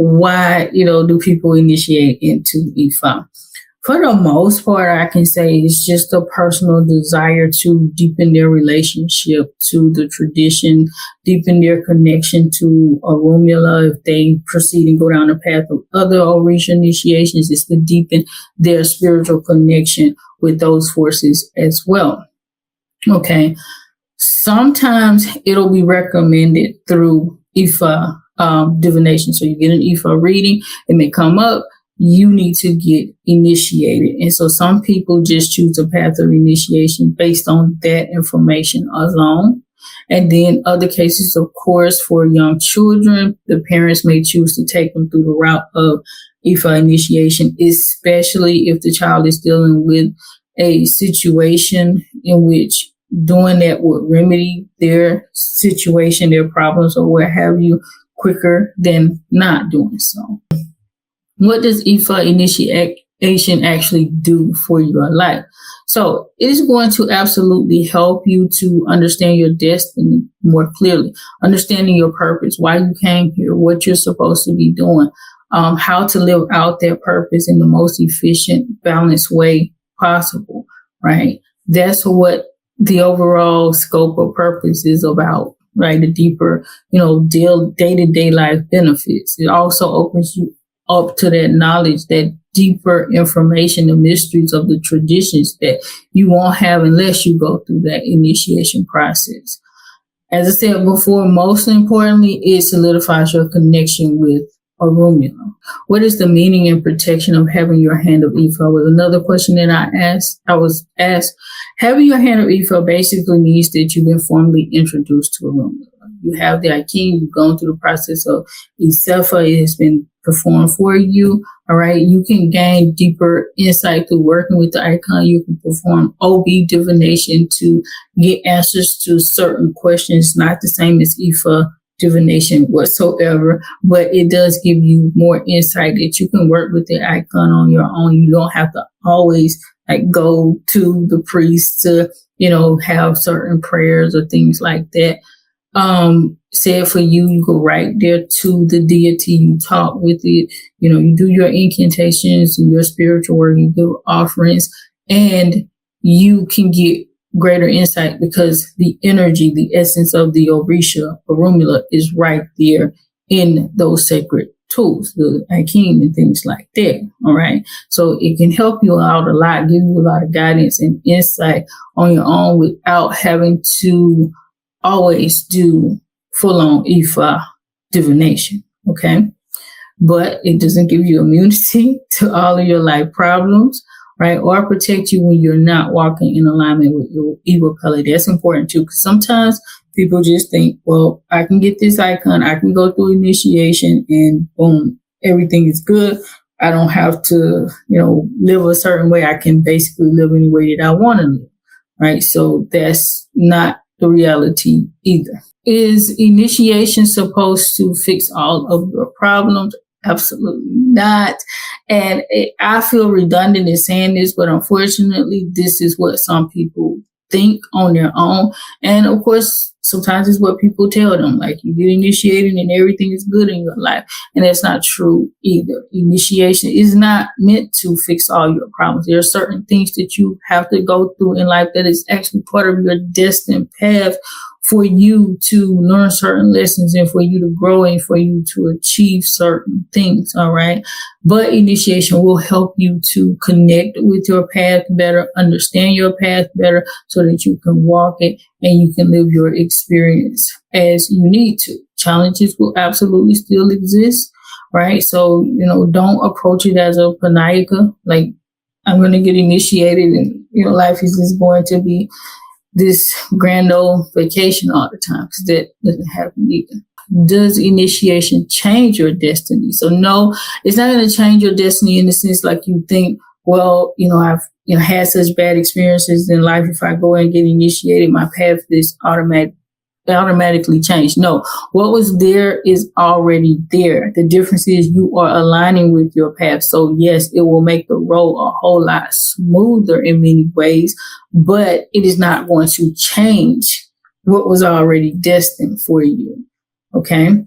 why, do people initiate into Ifa? For the most part, I can say it's just a personal desire to deepen their relationship to the tradition, deepen their connection to Orunmila. If they proceed and go down the path of other Orisha initiations, it's to deepen their spiritual connection with those forces as well. Okay. Sometimes it'll be recommended through Ifa divination. So you get an Ifa reading, it may come up, you need to get initiated. And so some people just choose a path of initiation based on that information alone. And then other cases, of course, for young children, the parents may choose to take them through the route of Ifa initiation, especially if the child is dealing with a situation in which doing that would remedy their situation, their problems, or what have you, quicker than not doing so. What does Ifa initiation actually do for your life? So it is going to absolutely help you to understand your destiny more clearly, understanding your purpose, why you came here, what you're supposed to be doing, how to live out that purpose in the most efficient, balanced way possible, right? That's what the overall scope of purpose is about, right? The deeper, day-to-day life benefits. It also opens you up to that knowledge, that deeper information, the mysteries of the traditions that you won't have unless you go through that initiation process. As I said before, most importantly, it solidifies your connection with Orunmila. What is the meaning and protection of having your hand of Ifa? Was another question that I was asked. Having your hand of Ifa basically means that you've been formally introduced to Orunmila. You have the Akin, you've gone through the process of Isefa, it has been performed for you. All right. You can gain deeper insight through working with the icon. You can perform OB divination to get answers to certain questions, not the same as Ifa divination whatsoever, but it does give you more insight that you can work with the icon on your own. You don't have to always go to the priest to, have certain prayers or things like that. Said for you go right there to the deity, you talk with it, you do your incantations and your spiritual work, you give offerings, and you can get greater insight because the energy, the essence of the Orunmila is right there in those sacred tools, the Akin and things like that. All right. So it can help you out a lot, give you a lot of guidance and insight on your own without having to always do full-on Ifa divination, okay? But it doesn't give you immunity to all of your life problems, right? Or protect you when you're not walking in alignment with your evil pellet. That's important too, because sometimes people just think, well, I can get this icon, I can go through initiation and boom, everything is good. I don't have to, live a certain way. I can basically live any way that I want to live, right? So that's not the reality either. Is initiation supposed to fix all of your problems? Absolutely not. And I feel redundant in saying this, but unfortunately, this is what some people think on their own. And of course, sometimes it's what people tell them, like you get initiated and everything is good in your life. And that's not true either. Initiation is not meant to fix all your problems. There are certain things that you have to go through in life that is actually part of your destined path for you to learn certain lessons and for you to grow and for you to achieve certain things. All right. But initiation will help you to connect with your path better, understand your path better so that you can walk it and you can live your experience as you need to. Challenges will absolutely still exist. Right. So, don't approach it as a panayika, like I'm going to get initiated and, life is just going to be this grand old vacation all the time, because that doesn't happen either. Does initiation change your destiny? So no, it's not going to change your destiny in the sense like you think, well, I've had such bad experiences in life. If I go and get initiated, my path is automatically changed. No, what was there is already there. The difference is you are aligning with your path. So yes, it will make the road a whole lot smoother in many ways, but it is not going to change what was already destined for you. Okay.